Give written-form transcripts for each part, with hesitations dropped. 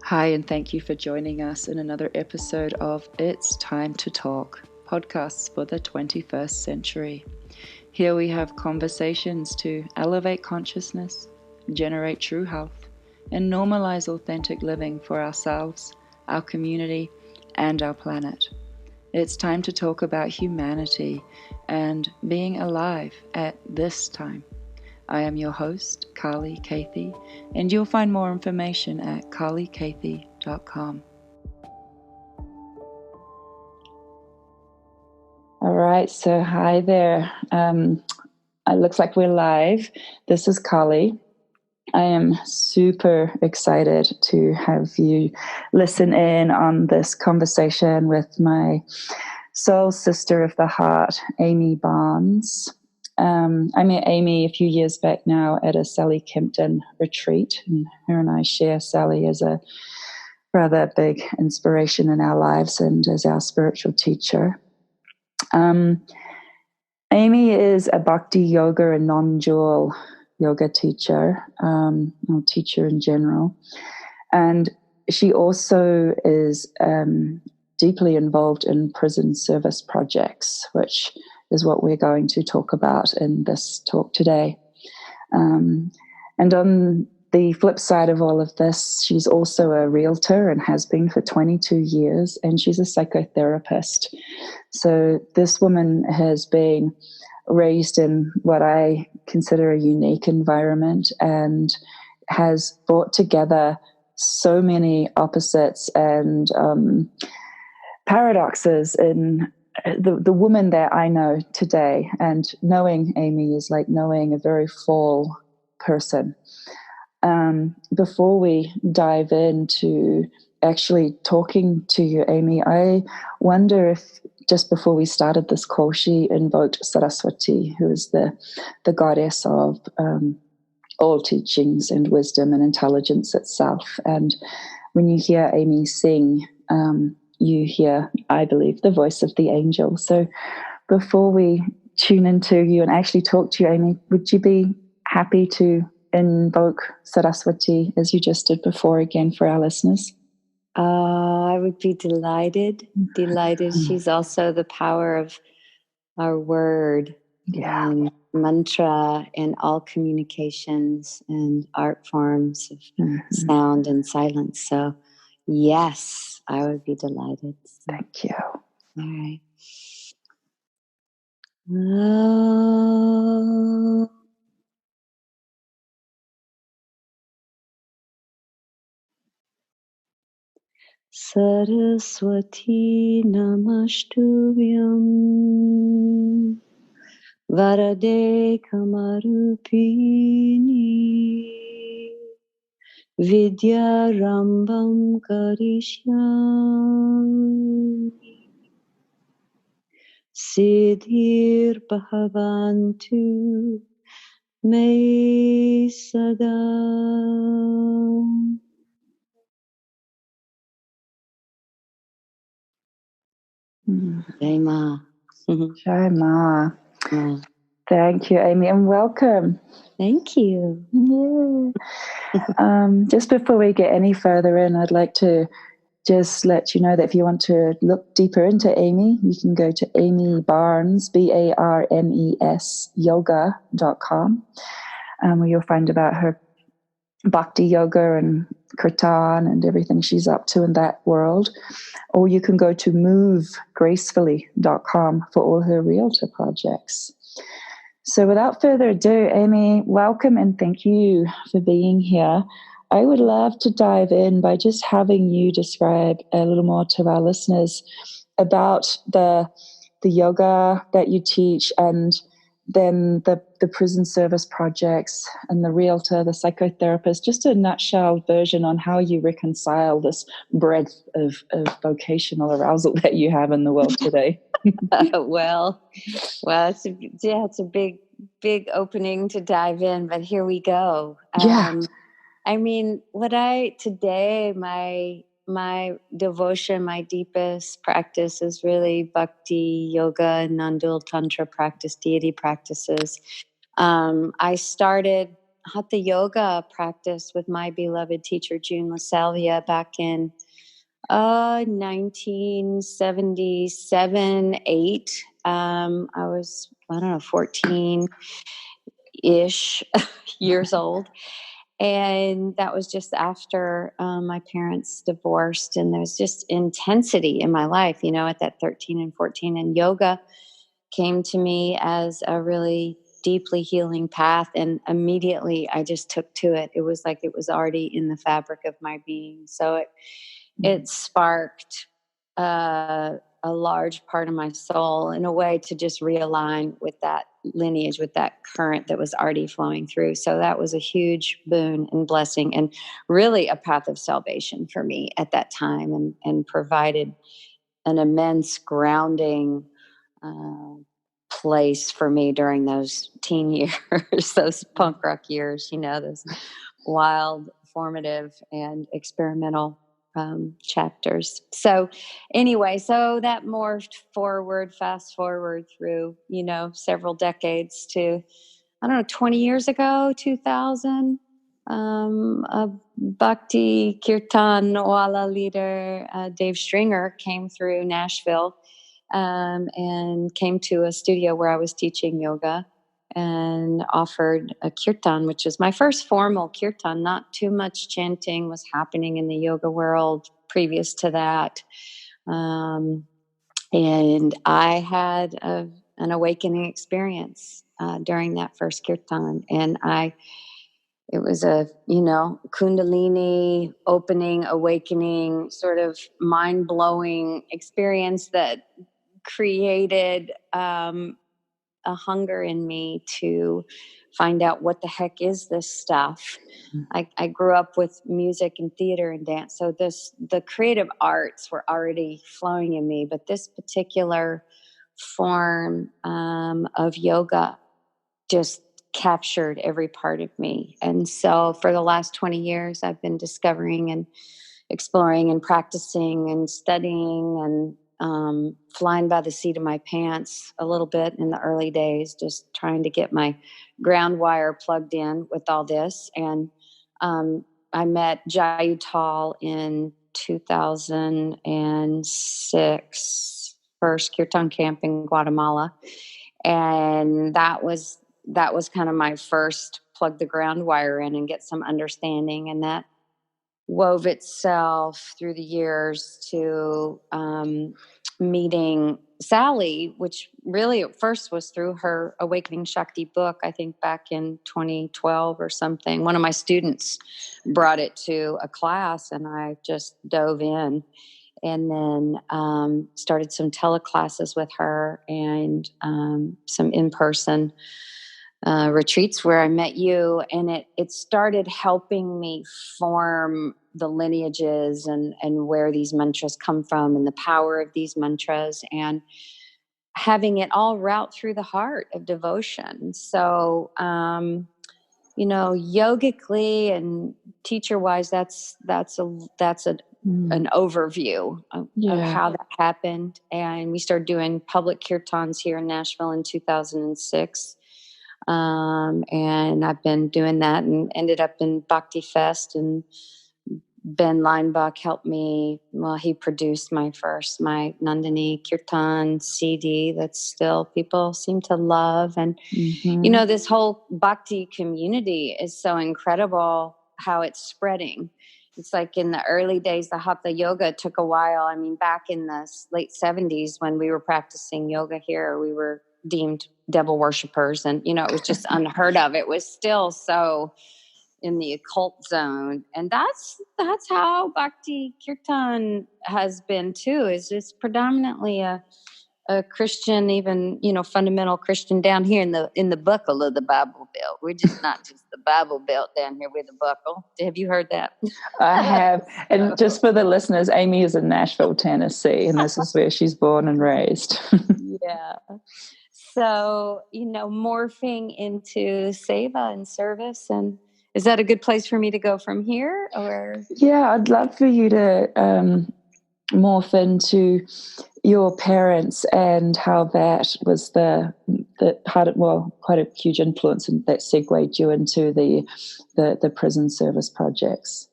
Hi, and thank you for joining us in another episode of It's Time to Talk, podcasts for the 21st century. Here we have conversations to elevate consciousness, generate true health, and normalize authentic living for ourselves, our community, and our planet. It's time to talk about humanity and being alive at this time. I am your host, Cathie, and you'll find more information at carlycathie.com. All right, so hi there. It looks like we're live. This is Carly. I am super excited to have you listen in on this conversation with my soul sister of the heart, Amy Barnes. I met Amy a few years back now at a Sally Kempton retreat, and her and I share Sally as a rather big inspiration in our lives and as our spiritual teacher. Amy is a Bhakti Yoga and non-dual yoga teacher, or teacher in general, and she also is deeply involved in prison service projects, which is what we're going to talk about in this talk today. And on the flip side of all of this, she's also a realtor and has been for 22 years, and she's a psychotherapist. So this woman has been raised in what I consider a unique environment and has brought together so many opposites and paradoxes in the woman that I know today. And knowing Amy is like knowing a very full person. Before we dive into actually talking to you, Amy, I wonder if just before we started this call, she invoked Saraswati, who is the goddess of all teachings and wisdom and intelligence itself. And when you hear Amy sing, you hear, I believe, the voice of the angel. So before we tune into you and actually talk to you, Amy, would you be happy to invoke Saraswati as you just did before again for our listeners? I would be delighted. She's also the power of our word, mantra, and all communications and art forms of sound and silence. So, yes, I would be delighted. Thank you. All right. Oh. Saraswati Namastubhyam Varade Kamarupini Vidya Rambam Karishyami Siddhir Bhavantu Me Sada. Jai Ma. Jai Ma. Thank you, Amy, and welcome. Thank you. Yeah. Just before we get any further in, I'd like to just let you know that if you want to look deeper into Amy, you can go to Amy Barnes, BARNES, yoga.com, where you'll find about her Bhakti Yoga and Kirtan and everything she's up to in that world. Or you can go to movegracefully.com for all her realtor projects. So without further ado, Amy, welcome and thank you for being here. I would love to dive in by just having you describe a little more to our listeners about the yoga that you teach, and then the prison service projects and the realtor, the psychotherapist, just a nutshell version on how you reconcile this breadth of vocational arousal that you have in the world today. Well, it's a big opening to dive in, but here we go. I mean, my devotion, my deepest practice is really Bhakti Yoga and non-dual Tantra practice, deity practices. I started Hatha Yoga practice with my beloved teacher, June LaSalvia, back in 1977, 8. I was, 14-ish years old. And that was just after my parents divorced. And there was just intensity in my life, at that 13 and 14. And yoga came to me as a really deeply healing path. And immediately I just took to it. It was like it was already in the fabric of my being. So it sparked a large part of my soul in a way to just realign with that lineage, with that current that was already flowing through. So that was a huge boon and blessing, and really a path of salvation for me at that time, and provided an immense grounding place for me during those teen years, those punk rock years, those wild, formative, and experimental chapters. So anyway, so that morphed fast forward through, several decades to, 20 years ago, 2000, a Bhakti Kirtan Wala leader, Dave Stringer, came through Nashville and came to a studio where I was teaching yoga, and offered a kirtan, which was my first formal kirtan. Not too much chanting was happening in the yoga world previous to that. And I had an awakening experience during that first kirtan. And it was a, Kundalini opening, awakening, sort of mind-blowing experience that created a hunger in me to find out what the heck is this stuff. I grew up with music and theater and dance, so the creative arts were already flowing in me, but this particular form of yoga just captured every part of me. And so for the last 20 years, I've been discovering and exploring and practicing and studying and flying by the seat of my pants a little bit in the early days, just trying to get my ground wire plugged in with all this. And I met Jayutal in 2006, first kirtan camp in Guatemala. And that was kind of my first plug the ground wire in and get some understanding. And that wove itself through the years to meeting Sally, which really at first was through her Awakening Shakti book, I think back in 2012 or something. One of my students brought it to a class, and I just dove in, and then started some teleclasses with her and some in-person retreats where I met you, and it started helping me form the lineages and where these mantras come from and the power of these mantras, and having it all route through the heart of devotion. So, yogically and teacher-wise, that's an overview of how that happened. And we started doing public kirtans here in Nashville in 2006. And I've been doing that and ended up in Bhakti Fest, and Ben Leinbach helped me. Well, he produced my Nandini Kirtan CD that still people seem to love. And, this whole Bhakti community is so incredible how it's spreading. It's like in the early days, the Hatha Yoga took a while. I mean, back in the late 70s when we were practicing yoga here, we were deemed devil worshippers, and it was just unheard of. It was still so in the occult zone, and that's how Bhakti Kirtan has been too. Is it's predominantly a Christian, even fundamental Christian down here in the buckle of the Bible Belt. We're just not just the Bible Belt down here. We're the buckle. Have you heard that? I have. And just for the listeners, Amy is in Nashville, Tennessee, and this is where she's born and raised. Yeah. So, morphing into seva and service. And is that a good place for me to go from here? Or? Yeah, I'd love for you to morph into your parents and how that was quite a huge influence, and that segued you into the prison service projects.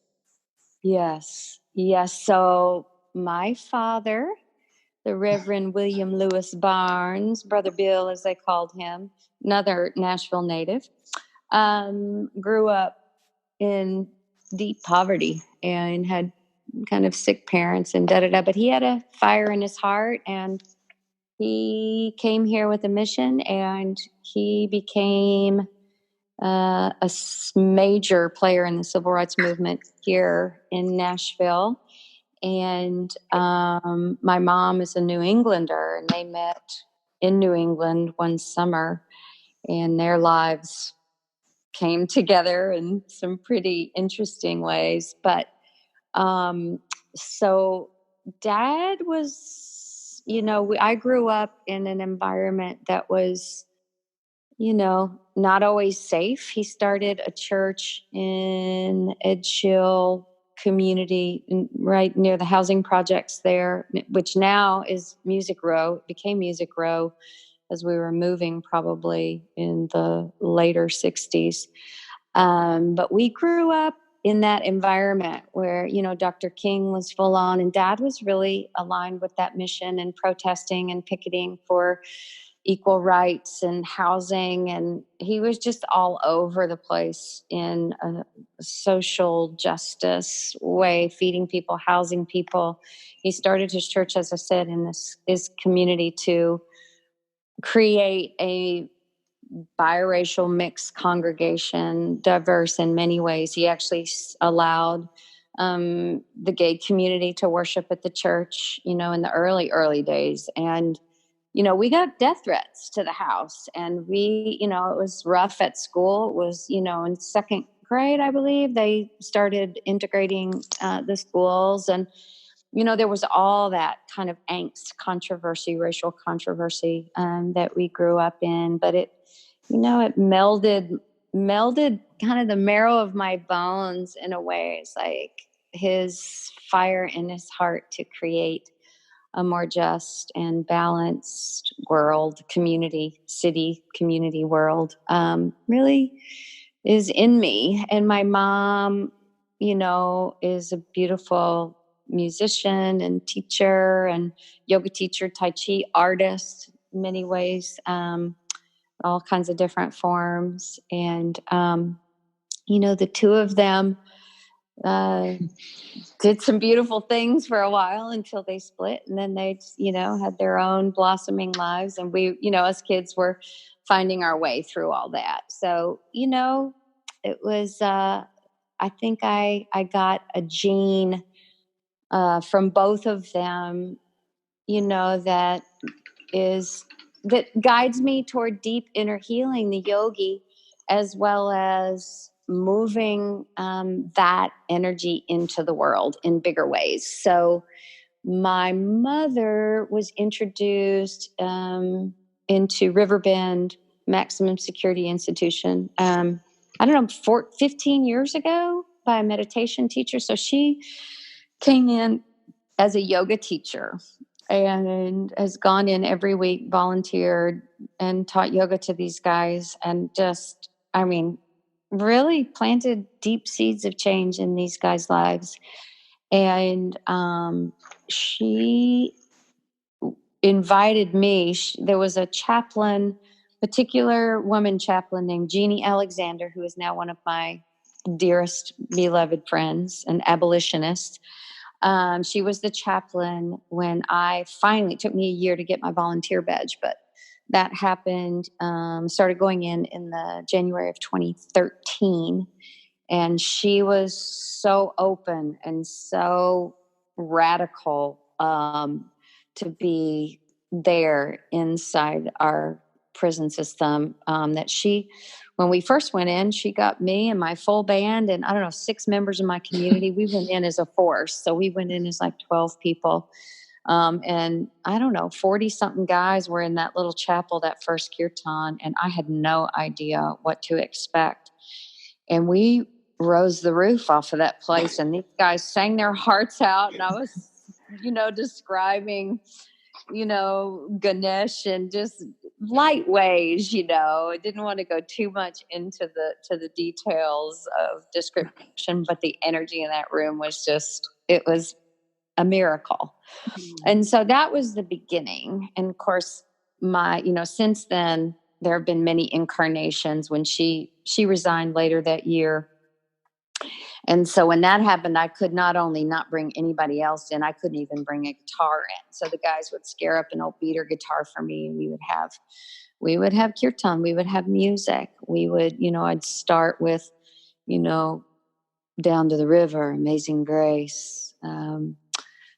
Yes. So my father, the Reverend William Lewis Barnes, Brother Bill, as they called him, another Nashville native, grew up in deep poverty and had kind of sick parents and but he had a fire in his heart, and he came here with a mission, and he became major player in the civil rights movement here in Nashville. And my mom is a New Englander, and they met in New England one summer, and their lives came together in some pretty interesting ways. But so Dad was, I grew up in an environment that was, not always safe. He started a church in Edgehill community right near the housing projects there, which now is Music Row. It became Music Row as we were moving probably in the later 60s. But we grew up in that environment where, Dr. King was full on, and Dad was really aligned with that mission and protesting and picketing for equal rights and housing. And he was just all over the place in a social justice way, feeding people, housing people. He started his church, as I said, in his community to create a biracial mixed congregation, diverse in many ways. He actually allowed the gay community to worship at the church, in the early days. And, we got death threats to the house, and it was rough at school. It was, in second grade, I believe, they started integrating the schools. And, there was all that kind of angst, controversy, racial controversy that we grew up in. But it melded kind of the marrow of my bones in a way. It's like his fire in his heart to create a more just and balanced world, city community world, really is in me. And my mom, is a beautiful musician and teacher and yoga teacher, Tai Chi artist in many ways, all kinds of different forms. And, the two of them did some beautiful things for a while until they split, and then they, had their own blossoming lives. And we, as kids, were finding our way through all that. So, it was, I think I got a gene from both of them, that guides me toward deep inner healing, the yogi, as well as moving that energy into the world in bigger ways. So my mother was introduced into Riverbend Maximum Security Institution, I don't know, 15 years ago, by a meditation teacher. So she came in as a yoga teacher and has gone in every week, volunteered, and taught yoga to these guys. And just, really planted deep seeds of change in these guys' lives. And she invited me. There was a particular woman chaplain named Jeannie Alexander, who is now one of my dearest beloved friends, an abolitionist. She was the chaplain when I finally, it took me a year to get my volunteer badge, but that happened, started going in the January of 2013. And she was so open and so radical to be there inside our prison system, that when we first went in, she got me and my full band and 6 members of my community. We went in as a force. So we went in as like 12 people. And 40 something guys were in that little chapel that first kirtan, and I had no idea what to expect. And we rose the roof off of that place, and these guys sang their hearts out. And I was, describing, Ganesh and just light ways, I didn't want to go too much into the details of description, but the energy in that room was it was a miracle. And so that was the beginning. And of course, since then, there have been many incarnations. When she resigned later that year. And so when that happened, I could not only not bring anybody else in, I couldn't even bring a guitar in. So the guys would scare up an old beater guitar for me, and we would have kirtan, we would have music. We would, I'd start with, Down to the River, Amazing Grace,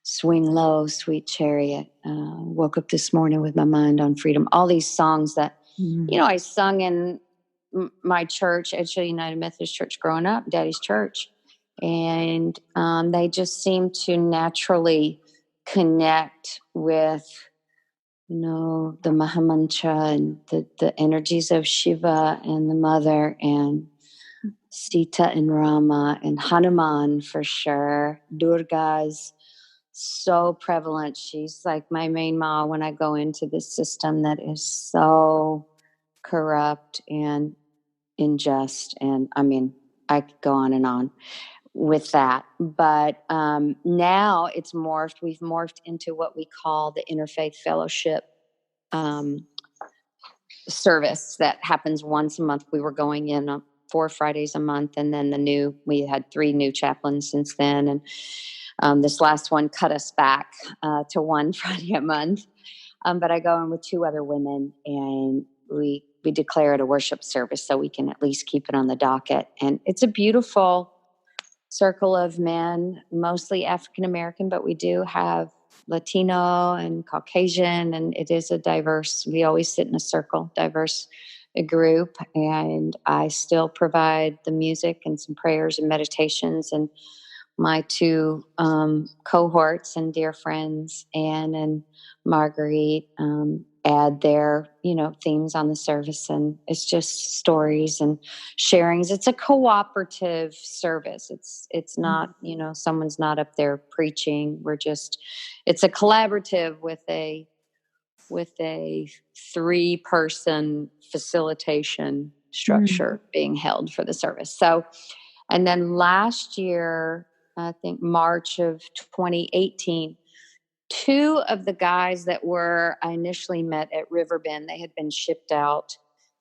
Swing Low, Sweet Chariot, Woke Up This Morning with My Mind on Freedom. All these songs that, I sung in my church, Edgehill United Methodist Church growing up, Daddy's church. And they just seem to naturally connect with, the Mahamantra and the energies of Shiva and the Mother and Sita and Rama and Hanuman for sure. Durga's so prevalent. She's like my main ma when I go into this system that is so corrupt and unjust. And I mean, I could go on and on with that. But now it's morphed. We've morphed into what we call the Interfaith Fellowship service that happens once a month. We were going in 4 Fridays a month, and then we had 3 new chaplains since then. And this last one cut us back to 1 Friday a month. But I go in with 2 other women, and we declare it a worship service so we can at least keep it on the docket. And it's a beautiful circle of men, mostly African American, but we do have Latino and Caucasian, and it is a diverse, we always sit in a circle, diverse group. And I still provide the music and some prayers and meditations. And my 2 cohorts and dear friends, Anne and Marguerite, add their, themes on the service. And it's just stories and sharings. It's a cooperative service. It's not, someone's not up there preaching. It's a collaborative with a 3-person facilitation structure being held for the service. So, and then last year, I think March of 2018, 2 of the guys that I initially met at Riverbend, they had been shipped out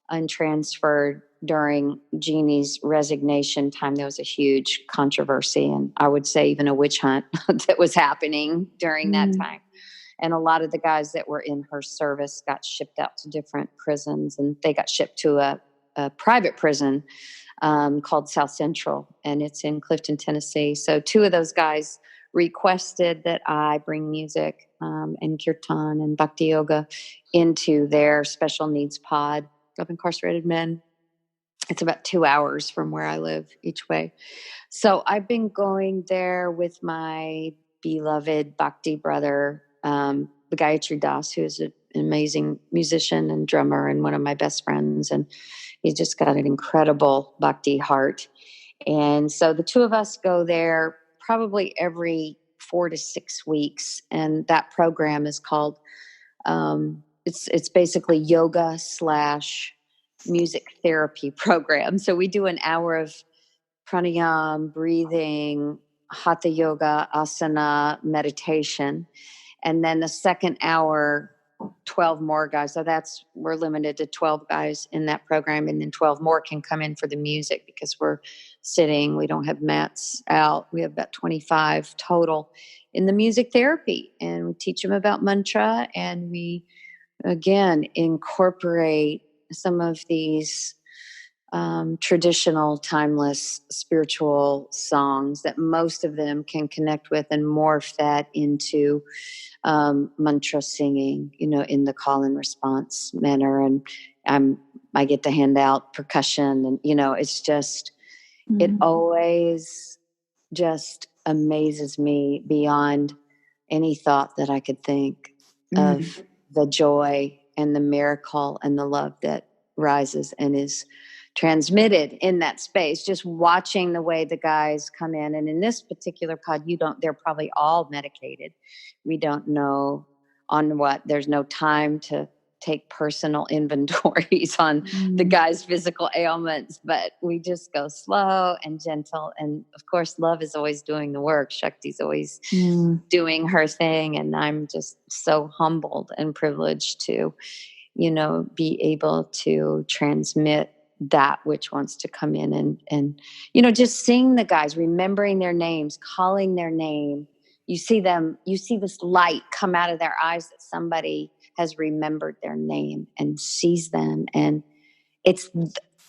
and transferred during Jeannie's resignation time. There was a huge controversy, and I would say even a witch hunt that was happening during that time. And a lot of the guys that were in her service got shipped out to different prisons, and they got shipped to a private prison called South Central, and it's in Clifton, Tennessee. So 2 of those guys requested that I bring music and kirtan and Bhakti Yoga into their special needs pod of incarcerated men. It's about 2 hours from where I live each way. So I've been going there with my beloved Bhakti brother, Gayatri Das, who is an amazing musician and drummer and one of my best friends. And he's just got an incredible Bhakti heart. And so the 2 of us go there probably every 4 to 6 weeks. And that program is called, it's basically yoga / music therapy program. So we do an hour of pranayama, breathing, hatha yoga, asana, meditation. And then the second hour, 12 more guys. So we're limited to 12 guys in that program. And then 12 more can come in for the music because we're sitting. We don't have mats out. We have about 25 total in the music therapy. And we teach them about mantra. And we, again, incorporate some of these traditional, timeless, spiritual songs that most of them can connect with, and morph that into mantra singing, in the call and response manner. And I get to hand out percussion, and, it's just, it always just amazes me beyond any thought that I could think of the joy and the miracle and the love that rises and is transmitted in that space. Just watching the way the guys come in. And in this particular pod, they're probably all medicated. We don't know what there's no time to take personal inventories on the guy's physical ailments, but we just go slow and gentle. And of course, love is always doing the work. Shakti's always doing her thing. And I'm just so humbled and privileged to, be able to transmit that which wants to come in and, just seeing the guys, remembering their names, calling their name. You see this light come out of their eyes that somebody has remembered their name and sees them. And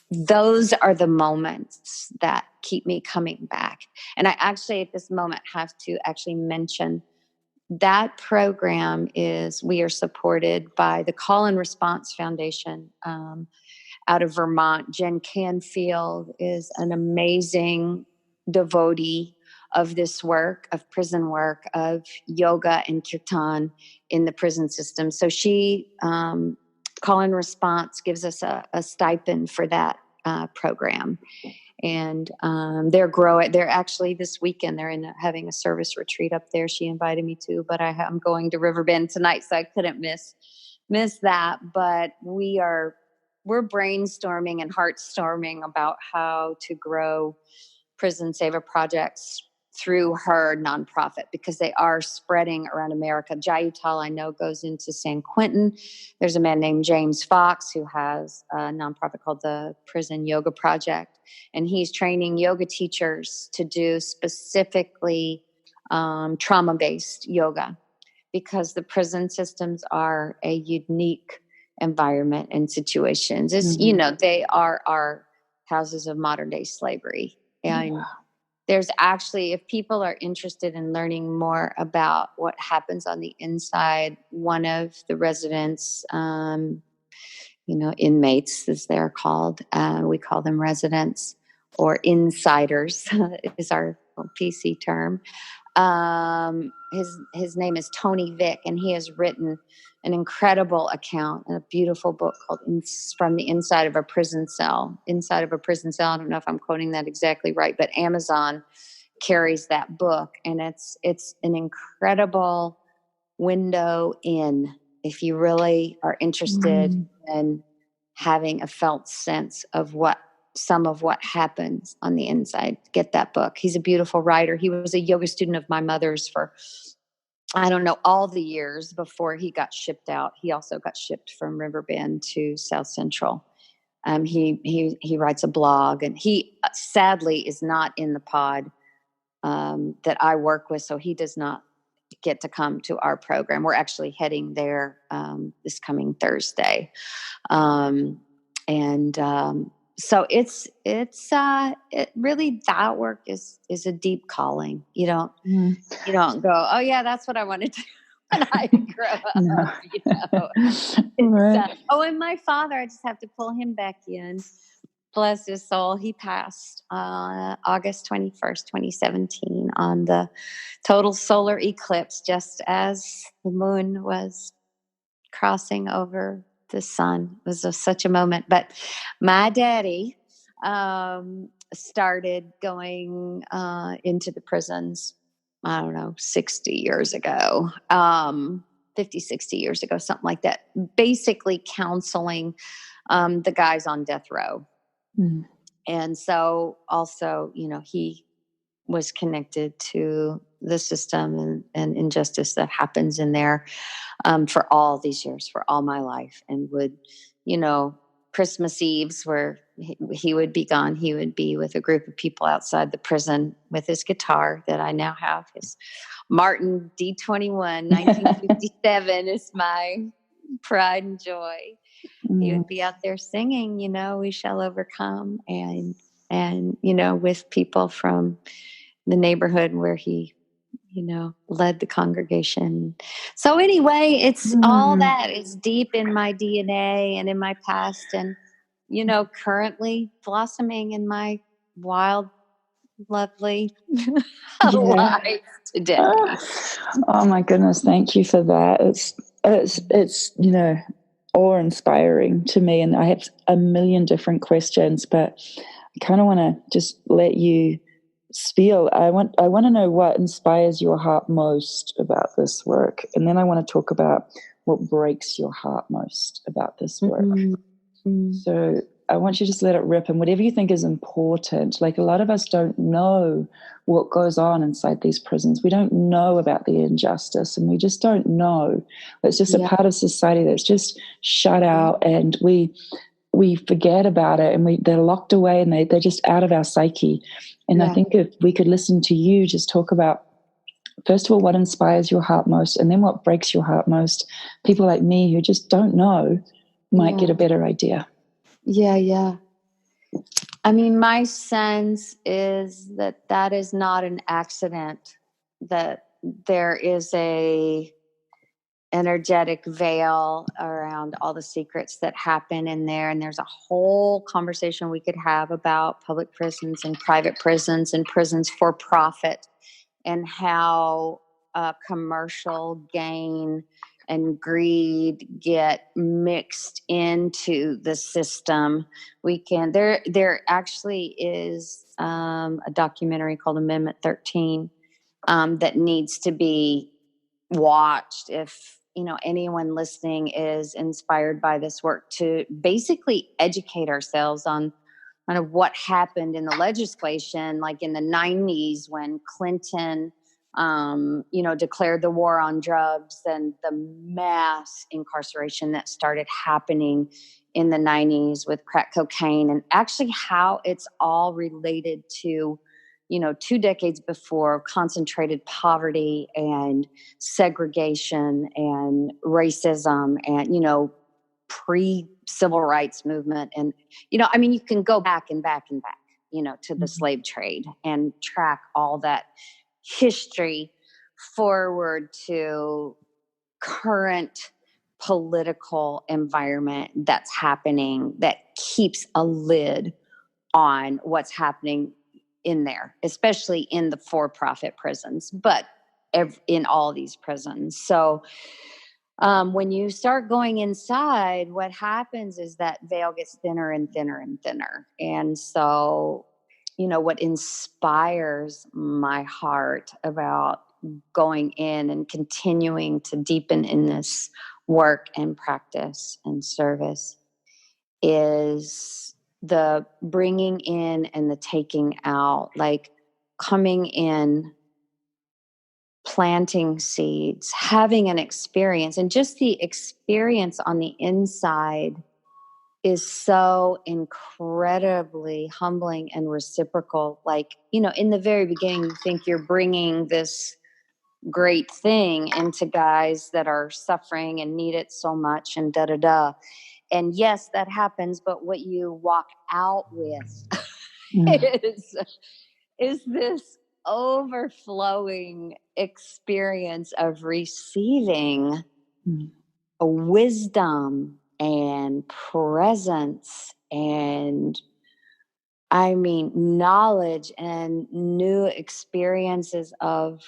those are the moments that keep me coming back. And I actually at this moment have to actually mention that program we are supported by the Call and Response Foundation out of Vermont. Jen Canfield is an amazing devotee of this work, of prison work, of yoga and kirtan in the prison system. So she, Call and Response, gives us a stipend for that program. And they're actually this weekend, they're having a service retreat up there. She invited me to, but I'm going to Riverbend tonight, so I couldn't miss that. But we're brainstorming and heartstorming about how to grow prison saver projects through her nonprofit, because they are spreading around America. Jaital, I know, goes into San Quentin. There's a man named James Fox who has a nonprofit called the Prison Yoga Project, and he's training yoga teachers to do specifically trauma-based yoga, because the prison systems are a unique environment and situations. It's, they are our houses of modern day slavery. And there's actually, if people are interested in learning more about what happens on the inside, one of the residents, inmates, as they're called, we call them residents, or insiders is our PC term. His name is Tony Vick, and he has written an incredible account and a beautiful book called From the Inside of a Prison Cell. Inside of a Prison Cell. I don't know if I'm quoting that exactly right, but Amazon carries that book, and it's an incredible window in, if you really are interested in having a felt sense of some of what happens on the inside. Get that book. He's a beautiful writer. He was a yoga student of my mother's for, I don't know, all the years before he got shipped out. He also got shipped from Riverbend to South Central. He writes a blog, and he sadly is not in the pod that I work with, so he does not get to come to our program. We're actually heading there this coming Thursday. So it really, that work is a deep calling. You don't go, oh yeah, that's what I wanted to do when I grew up. Right. And my father, I just have to pull him back in. Bless his soul. He passed August 21st, 2017 on the total solar eclipse, just as the moon was crossing over the sun. It was such a moment. But my daddy started going into the prisons, I don't know, 60 years ago, 50, 60 years ago, something like that, basically counseling the guys on death row. And so also, he was connected to the system and injustice that happens in there for all these years, for all my life, and would, Christmas Eves where he would be gone. He would be with a group of people outside the prison with his guitar that I now have. His Martin D21 1957 is my pride and joy. He would be out there singing, we shall overcome. And with people from the neighborhood where he, led the congregation. So anyway, it's all that is deep in my DNA and in my past, and, currently blossoming in my wild, lovely life today. Oh my goodness. Thank you for that. It's, awe-inspiring to me. And I have a million different questions, but I kind of want to just let you spiel. I want to know what inspires your heart most about this work, and then I want to talk about what breaks your heart most about this work. Mm-hmm. So I want you to just let it rip, and whatever you think is important. Like, a lot of us don't know what goes on inside these prisons. We don't know about the injustice, and we just don't know. It's just a part of society that's just shut out, and we forget about it, and they're locked away, and they're just out of our psyche. And I think if we could listen to you just talk about, first of all, what inspires your heart most, and then what breaks your heart most, people like me who just don't know might get a better idea. Yeah. I mean, my sense is that is not an accident, that there is a energetic veil around all the secrets that happen in there. And there's a whole conversation we could have about public prisons and private prisons and prisons for profit, and how commercial gain and greed get mixed into the system. There actually is a documentary called Amendment 13 that needs to be watched if anyone listening is inspired by this work, to basically educate ourselves on kind of what happened in the legislation, like in the 90s when Clinton declared the war on drugs, and the mass incarceration that started happening in the 90s with crack cocaine, and actually how it's all related to 2 decades before, concentrated poverty and segregation and racism and pre-civil rights movement. And I mean, you can go back and back and back to the slave trade and track all that history forward to current political environment that's happening, that keeps a lid on what's happening in there, especially in the for-profit prisons, but in all these prisons. So when you start going inside, what happens is that veil gets thinner and thinner and thinner. And so, what inspires my heart about going in and continuing to deepen in this work and practice and service is the bringing in and the taking out, like coming in, planting seeds, having an experience. And just the experience on the inside is so incredibly humbling and reciprocal. Like, in the very beginning, you think you're bringing this great thing into guys that are suffering and need it so much, and da-da-da. And yes, that happens, but what you walk out with is this overflowing experience of receiving a wisdom and presence and, I mean, knowledge and new experiences of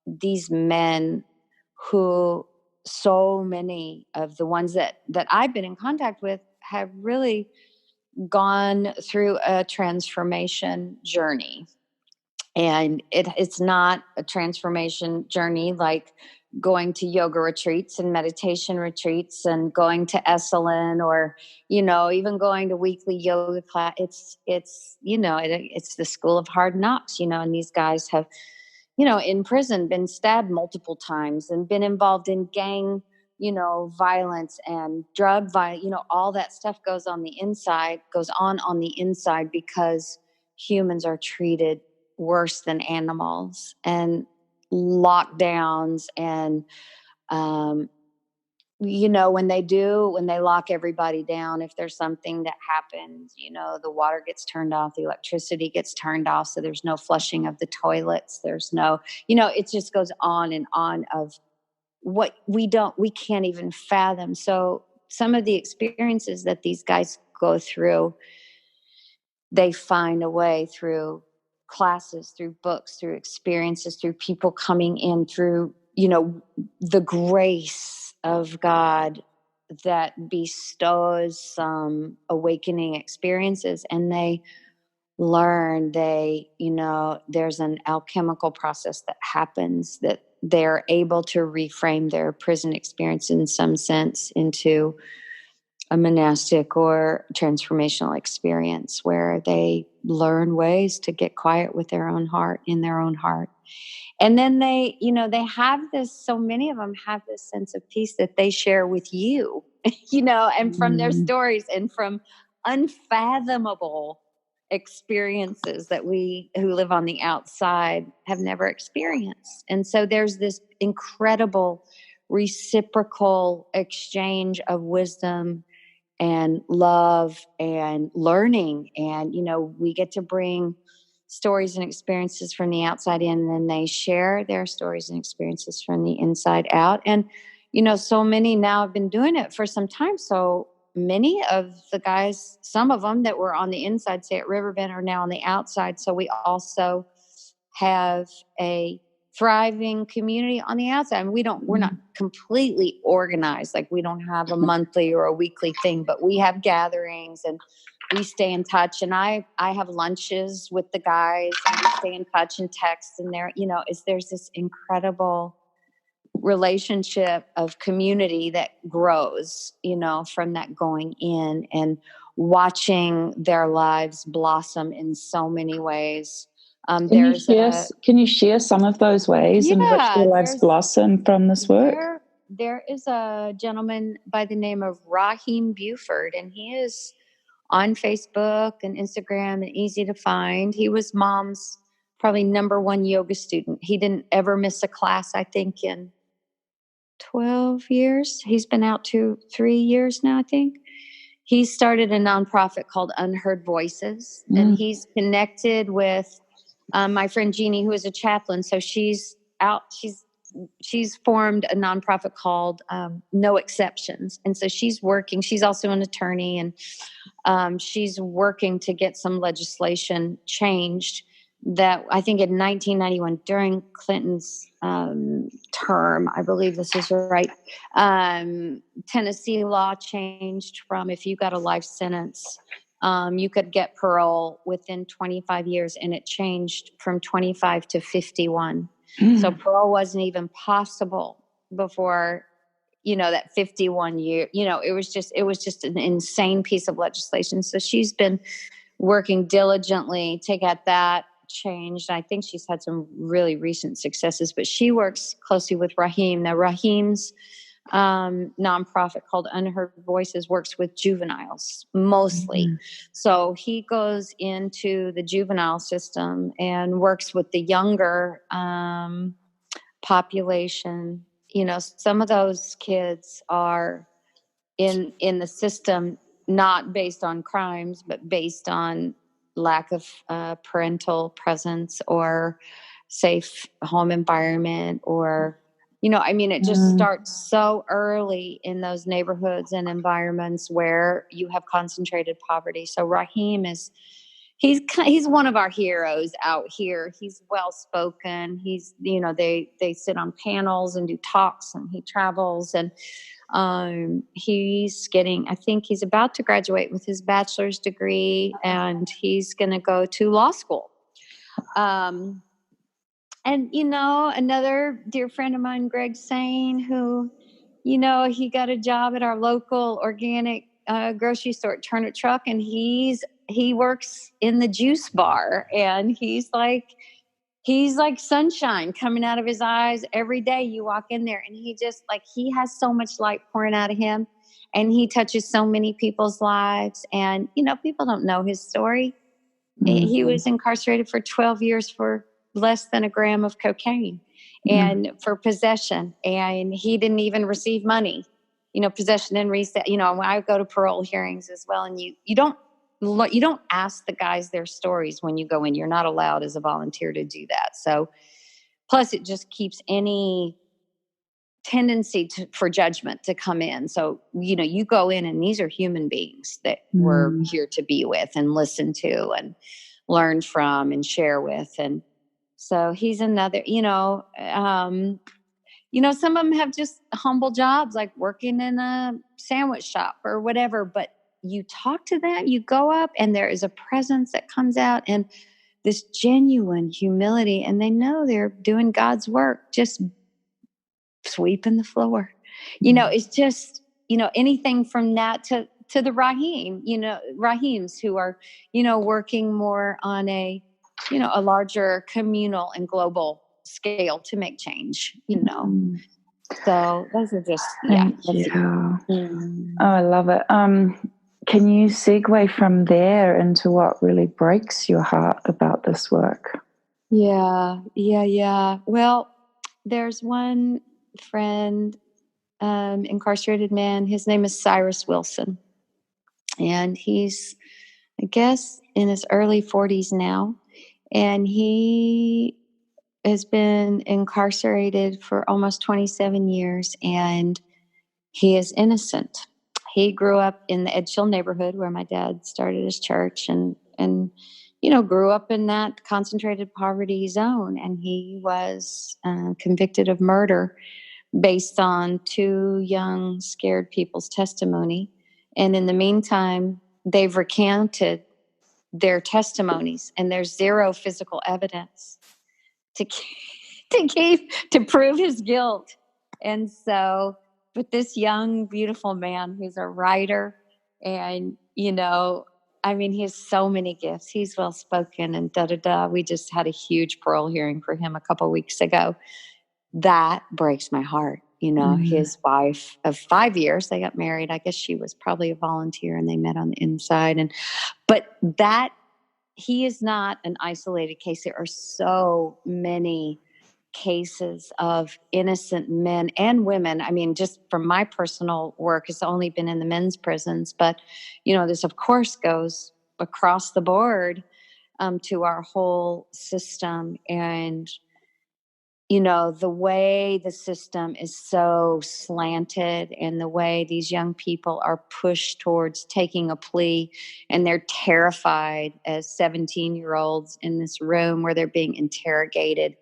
these men who, so many of the ones that I've been in contact with have really gone through a transformation journey. And it's not a transformation journey like going to yoga retreats and meditation retreats and going to Esalen, or, even going to weekly yoga class. It's the school of hard knocks, and these guys have, in prison been stabbed multiple times and been involved in gang, violence and drug violence. All that stuff goes on the inside because humans are treated worse than animals, and lockdowns and when they lock everybody down, if there's something that happens, the water gets turned off, the electricity gets turned off, so there's no flushing of the toilets, there's no, it just goes on and on of what we can't even fathom. So some of the experiences that these guys go through, they find a way through classes, through books, through experiences, through people coming in, through, the grace of God that bestows some awakening experiences. And they learn, there's an alchemical process that happens that they're able to reframe their prison experience in some sense into a monastic or transformational experience where they learn ways to get quiet with their own heart, in their own heart. And then they have this, so many of them have this sense of peace that they share with you, and from their stories and from unfathomable experiences that we who live on the outside have never experienced. And so there's this incredible reciprocal exchange of wisdom and love and learning. And, we get to bring stories and experiences from the outside in, and then they share their stories and experiences from the inside out. And, so many now have been doing it for some time. So many of the guys, some of them that were on the inside, say at Riverbend, are now on the outside. So we also have a thriving community on the outside. And we're not completely organized. Like, we don't have a monthly or a weekly thing, but we have gatherings and we stay in touch. And I have lunches with the guys and we stay in touch and text. And there's this incredible relationship of community that grows, from that going in and watching their lives blossom in so many ways. Can you share some of those ways in which their lives blossom from this work? There is a gentleman by the name of Raheem Buford, and he is on Facebook and Instagram and easy to find. He was Mom's probably number one yoga student. He didn't ever miss a class, I think, in 12 years. He's been out 3 years now, I think. He started a nonprofit called Unheard Voices, and he's connected with my friend Jeannie, who is a chaplain. So she's formed a nonprofit called No Exceptions. And so she's also an attorney, and she's working to get some legislation changed that I think in 1991, during Clinton's term, I believe this is right, Tennessee law changed from, if you got a life sentence, you could get parole within 25 years, and it changed from 25 to 51. So parole wasn't even possible before, that 51 year, it was just an insane piece of legislation. So she's been working diligently to get that changed. I think she's had some really recent successes, but she works closely with Raheem. Now, Raheem's nonprofit called Unheard Voices works with juveniles mostly. So he goes into the juvenile system and works with the younger population. Some of those kids are in the system not based on crimes, but based on lack of parental presence or safe home environment, or it just starts so early in those neighborhoods and environments where you have concentrated poverty. So Raheem he's one of our heroes out here. He's well spoken. He's they sit on panels and do talks, and he travels, and I think he's about to graduate with his bachelor's degree, and he's going to go to law school. And, another dear friend of mine, Greg Sane, who, he got a job at our local organic grocery store, Turnip Truck, and he works in the juice bar, and he's like sunshine coming out of his eyes every day. You walk in there, and he has so much light pouring out of him, and he touches so many people's lives. And, people don't know his story. He was incarcerated for 12 years for less than a gram of cocaine and for possession. And he didn't even receive money, possession and reset. When I go to parole hearings as well, and you don't ask the guys their stories when you go in. You're not allowed as a volunteer to do that. So plus it just keeps any tendency for judgment to come in. So, you go in, and these are human beings that we're here to be with and listen to and learn from and share with. And so he's another, some of them have just humble jobs, like working in a sandwich shop or whatever, but you talk to them, you go up, and there is a presence that comes out, and this genuine humility, and they know they're doing God's work, just sweeping the floor. It's just, anything from that to the Rahims who are, working more on a larger communal and global scale to make change, So those are just, Thank you. Oh, I love it. Can you segue from there into what really breaks your heart about this work? Yeah. Well, there's one friend, incarcerated man. His name is Cyrus Wilson. And he's, I guess, in his early 40s now. And he has been incarcerated for almost 27 years. And he is innocent. He grew up in the Edgehill neighborhood where my dad started his church and grew up in that concentrated poverty zone. And he was convicted of murder based on two young, scared people's testimony. And in the meantime, they've recanted their testimonies, and there's zero physical evidence to prove his guilt. And so, but this young, beautiful man who's a writer, and he has so many gifts. He's well spoken and We just had a huge parole hearing for him a couple of weeks ago. That breaks my heart. His wife of 5 years, they got married. I guess she was probably a volunteer, and they met on the inside. But that he is not an isolated case. There are so many cases of innocent men and women. I mean, just from my personal work, it's only been in the men's prisons, but this of course goes across the board to our whole system. And the way the system is so slanted, and the way these young people are pushed towards taking a plea, and they're terrified as 17-year-olds in this room where they're being interrogated.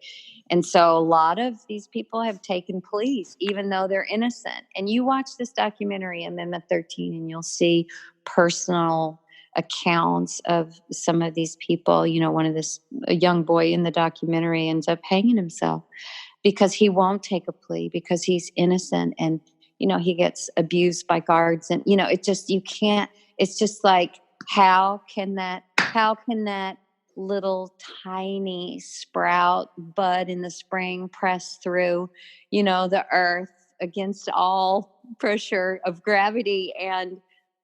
And so a lot of these people have taken pleas, even though they're innocent. And you watch this documentary, Amendment 13, and you'll see personal accounts of some of these people. A young boy in the documentary ends up hanging himself because he won't take a plea because he's innocent, and he gets abused by guards, and it's just like, how can that little tiny sprout bud in the spring press through the earth against all pressure of gravity and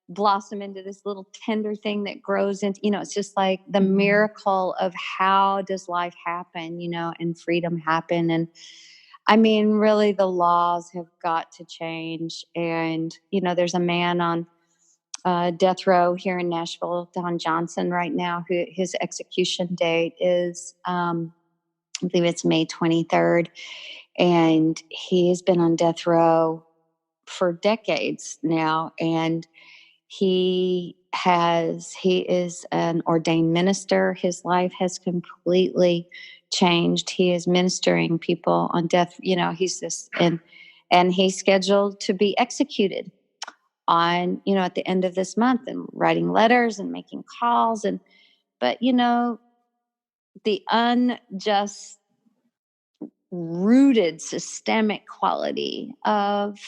blossom into this little tender thing that grows into, it's just like the miracle of how does life happen, and freedom happen. And I mean, really the laws have got to change. And, there's a man on death row here in Nashville, Don Johnson, right now, who his execution date is, I believe it's May 23rd. And he has been on death row for decades now. And he is an ordained minister. His life has completely changed. He is ministering people on death. He's this, and he's scheduled to be executed on, at the end of this month, and writing letters and making calls. But the unjust, rooted systemic quality of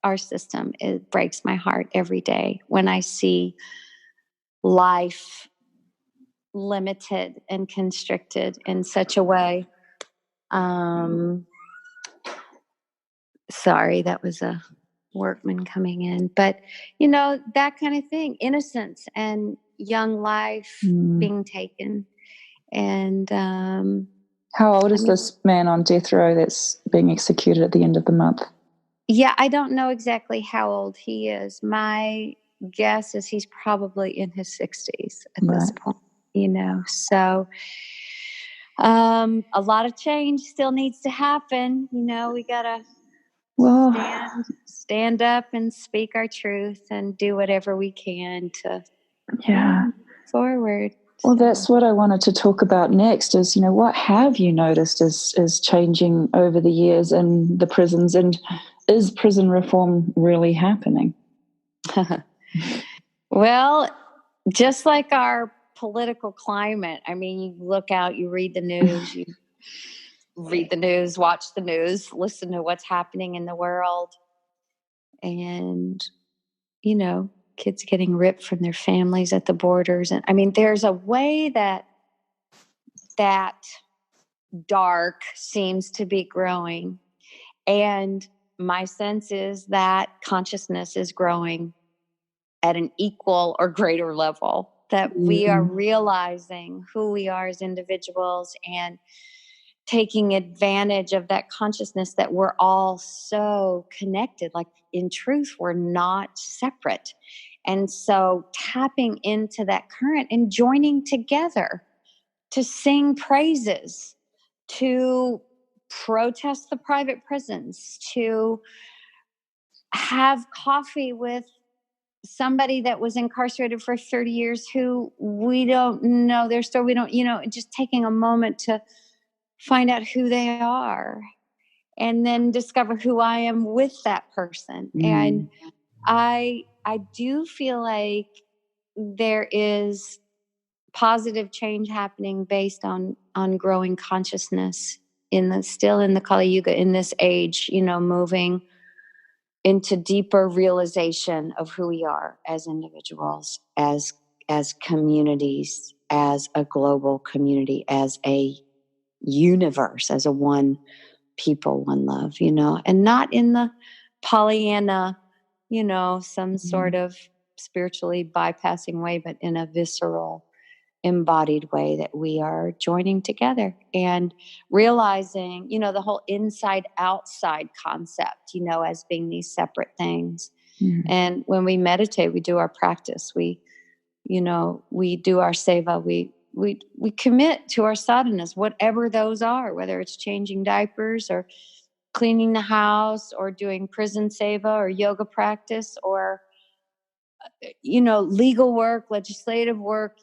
our system, it breaks my heart every day when I see life limited and constricted in such a way. Sorry, that was a workman coming in. But, that kind of thing, innocence and young life being taken. And how old is this man on death row that's being executed at the end of the month? Yeah, I don't know exactly how old he is. My guess is he's probably in his 60s at this point, So a lot of change still needs to happen. We got to stand up and speak our truth and do whatever we can to move forward. Well, that's what I wanted to talk about next is, what have you noticed is changing over the years in the prisons, and is prison reform really happening? Well, just like our political climate, I mean, you look out, you read the news, watch the news, listen to what's happening in the world. And, you know, kids getting ripped from their families at the borders. And I mean, there's a way that dark seems to be growing. And my sense is that consciousness is growing at an equal or greater level, that we are realizing who we are as individuals and taking advantage of that consciousness that we're all so connected. Like, in truth, we're not separate. And so tapping into that current and joining together to sing praises, to protest the private prisons, to have coffee with somebody that was incarcerated for 30 years who we don't know their story. We don't, just taking a moment to find out who they are and then discover who I am with that person. And I do feel like there is positive change happening based on growing consciousness still in the Kali Yuga, in this age, moving into deeper realization of who we are as individuals, as communities, as a global community, as a universe, as a one people, one love, and not in the Pollyanna, some sort of spiritually bypassing way, but in a visceral, embodied way, that we are joining together and realizing, the whole inside outside concept, as being these separate things. And when we meditate, we do our practice, we do our seva, we commit to our sadhanas, whatever those are, whether it's changing diapers or cleaning the house or doing prison seva or yoga practice or legal work, legislative work,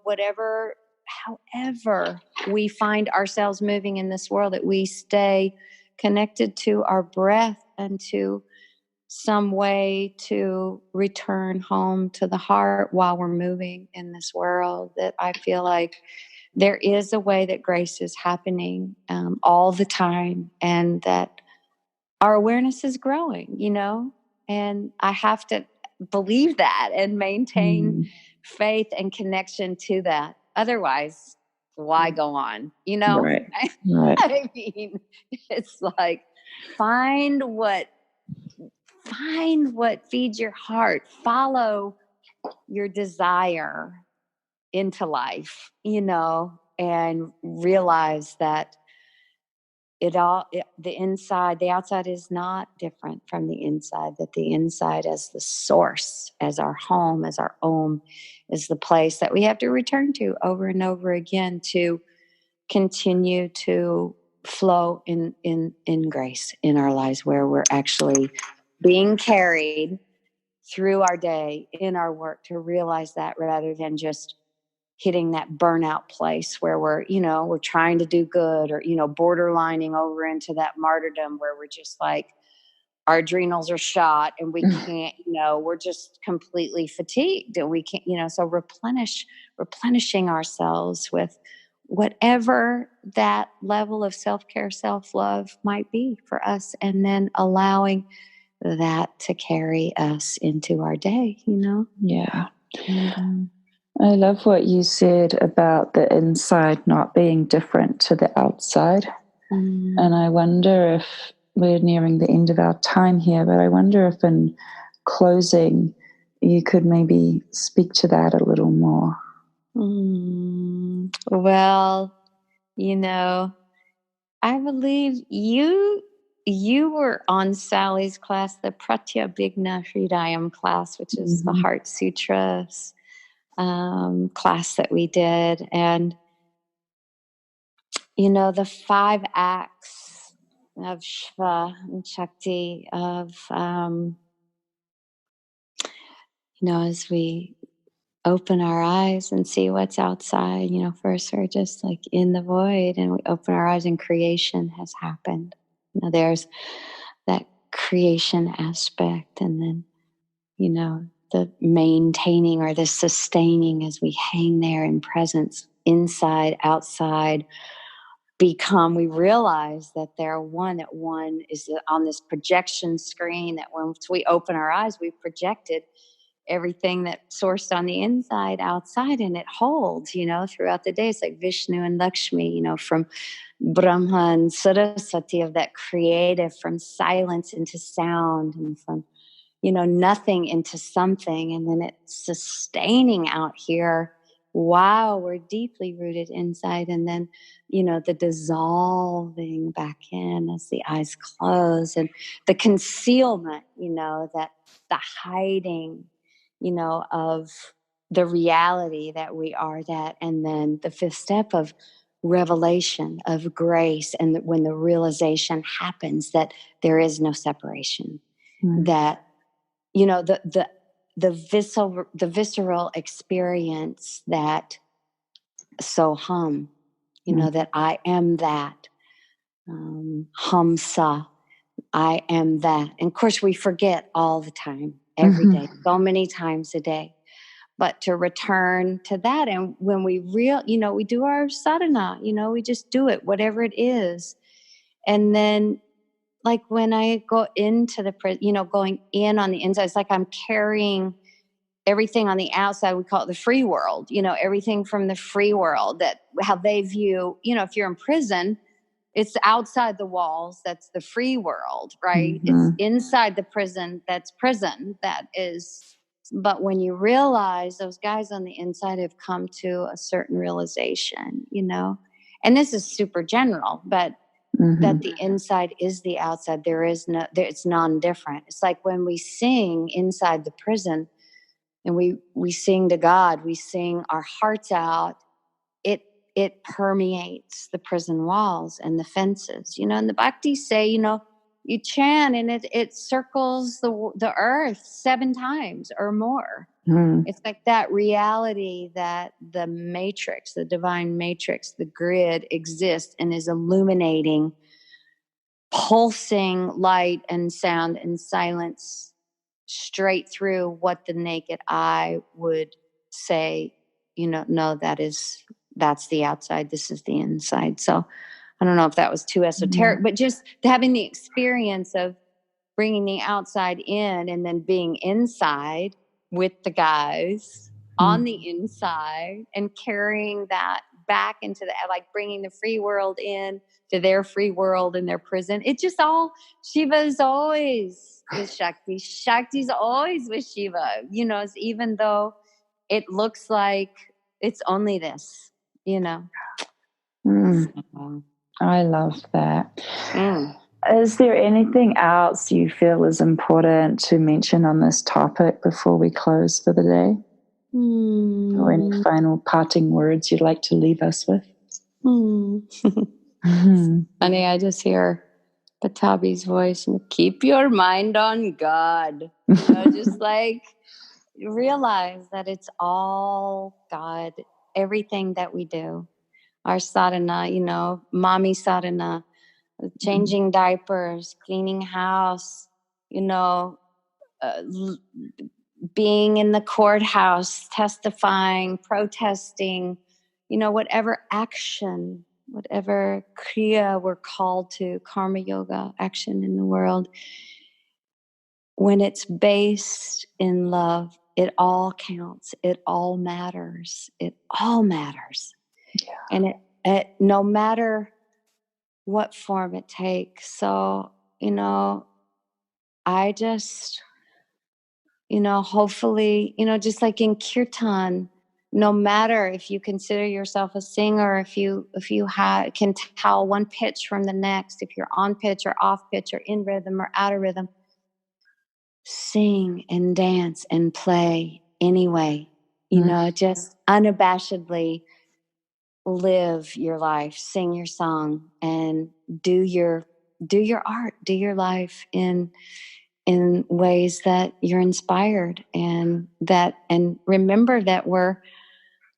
whatever, however we find ourselves moving in this world, that we stay connected to our breath and to some way to return home to the heart while we're moving in this world. That I feel like there is a way that grace is happening all the time, and that our awareness is growing, and I have to believe that and maintain faith and connection to that. Otherwise, why go on? Right. I mean, it's like, find what feeds your heart, follow your desire into life, and realize that the outside is not different from the inside, that the inside, as the source, as our home, as our home, is the place that we have to return to over and over again to continue to flow in grace in our lives, where we're actually being carried through our day in our work, to realize that, rather than just hitting that burnout place where we're trying to do good, or, borderlining over into that martyrdom where we're just like, our adrenals are shot and we can't, we're just completely fatigued and we can't, so replenishing ourselves with whatever that level of self-care, self-love might be for us, and then allowing that to carry us into our day, Yeah. I love what you said about the inside not being different to the outside. And I wonder if we're nearing the end of our time here, but I wonder if in closing you could maybe speak to that a little more. Well, I believe you were on Sally's class, the Pratyabhigna Hridayam class, which is the Heart Sutras class that we did. And, the 5 acts of Shiva and Shakti, of, as we open our eyes and see what's outside, first we're just like in the void, and we open our eyes and creation has happened. There's that creation aspect, and then, the maintaining or the sustaining as we hang there in presence, inside, outside, we realize that they're one, that one is on this projection screen, that once we open our eyes, we've projected everything that sourced on the inside outside, and it holds, throughout the day. It's like Vishnu and Lakshmi, from Brahma and Saraswati, of that creative, from silence into sound, and from nothing into something, and then it's sustaining out here while we're deeply rooted inside, and then the dissolving back in as the eyes close, and the concealment, that the hiding, of the reality that we are that, and then the fifth step of revelation, of grace, and when the realization happens that there is no separation, that the visceral experience that soham, that I am that, hamsa, I am that. And of course, we forget all the time, every day, so many times a day. But to return to that, and when we we do our sadhana, we just do it, whatever it is, and then. Like when I go into the, going in on the inside, it's like I'm carrying everything on the outside. We call it the free world, everything from the free world, that how they view, if you're in prison, it's outside the walls. That's the free world, right? It's inside the prison. That's prison. That is. But when you realize those guys on the inside have come to a certain realization, and this is super general, but that the inside is the outside. It's non-different. It's like when we sing inside the prison and we sing to God, we sing our hearts out, it permeates the prison walls and the fences, and the Bhaktis say, you chant and it circles the earth 7 times or more. It's like that reality that the matrix, the divine matrix, the grid exists and is illuminating, pulsing light and sound and silence straight through what the naked eye would say, no, that's the outside, this is the inside. So I don't know if that was too esoteric, but just having the experience of bringing the outside in and then being inside with the guys on the inside and carrying that back into like bringing the free world in to their free world in their prison. It just all, Shiva is always with Shakti. Shakti's always with Shiva, even though it looks like it's only this, I love that. Is there anything else you feel is important to mention on this topic before we close for the day? Or any final parting words you'd like to leave us with? Honey, I just hear Patabi's voice, and keep your mind on God. Just like realize that it's all God, everything that we do. Our sadhana, mommy sadhana, changing diapers, cleaning house, being in the courthouse, testifying, protesting, whatever action, whatever kriya we're called to, karma yoga, action in the world, when it's based in love, it all counts. It all matters. It all matters. Yeah. And it no matter what form it takes. So, I just, hopefully, just like in kirtan, no matter if you consider yourself a singer, if you can tell one pitch from the next, if you're on pitch or off pitch or in rhythm or out of rhythm, sing and dance and play anyway, just unabashedly live your life, sing your song, and do your art, do your life in ways that you're inspired, and remember that we're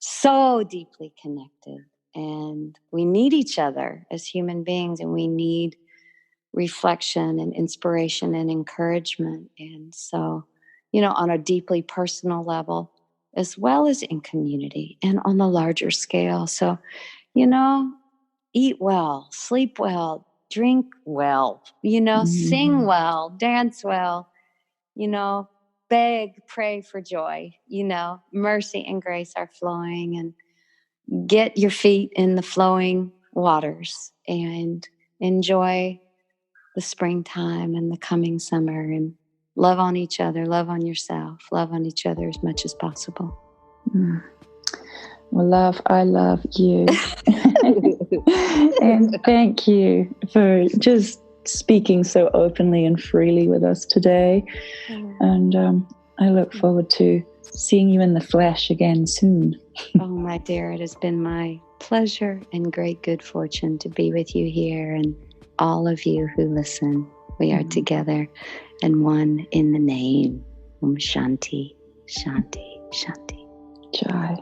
so deeply connected and we need each other as human beings, and we need reflection and inspiration and encouragement. And so on a deeply personal level, as well as in community and on the larger scale. So, eat well, sleep well, drink well, sing well, dance well, beg, pray for joy, mercy and grace are flowing, and get your feet in the flowing waters and enjoy the springtime and the coming summer, and love on each other, love on yourself, love on each other as much as possible. Well, love, I love you. And thank you for just speaking so openly and freely with us today. And I look forward to seeing you in the flesh again soon. Oh, my dear, it has been my pleasure and great good fortune to be with you here, and all of you who listen. We are together and one in the name. Om Shanti, Shanti, Shanti. Jai.